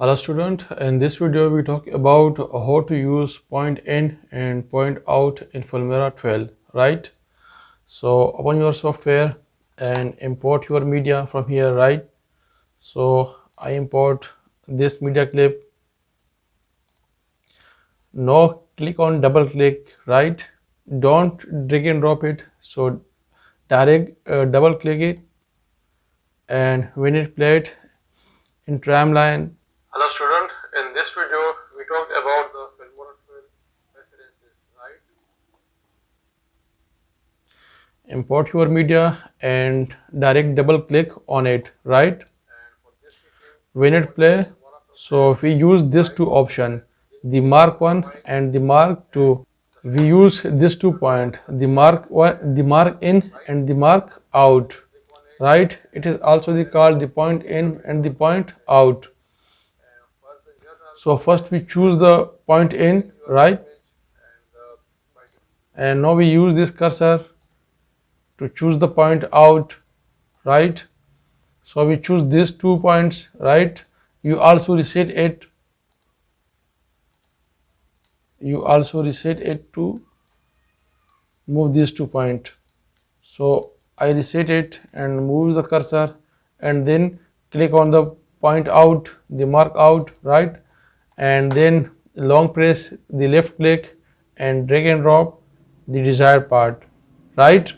Hello student, in this video we talk about how to use point in and point out in Filmora 12, right? So open your software and import your media from here, right? So I import this media clip. Now click on double click, right? Don't drag and drop it. So direct double click it, and when it played in tramline. Hello student, in this video we talk about the Filmora 12 references, right? Import your media and direct double click on it, right? When it play, so we use this two option, the mark 1 and the mark 2. We use this 2 point, the mark one, the mark in and the mark out, right? It is also called the point in and the point out. So first we choose the point in, right? And now we use this cursor to choose the point out, right? So we choose these 2 points, right? You also reset it. You also reset it to move these 2 points. So I reset it and move the cursor and then click on the point out, the mark out, right? And then long press the left click and drag and drop the desired part, right?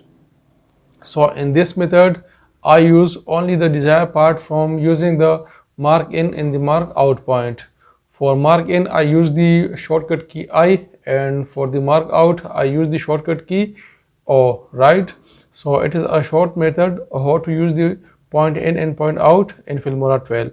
So in this method I use only the desired part from using the mark in and the mark out point. For mark in I use the shortcut key I, and for the mark out I use the shortcut key O, right? So it is a short method how to use the point in and point out in Filmora 12.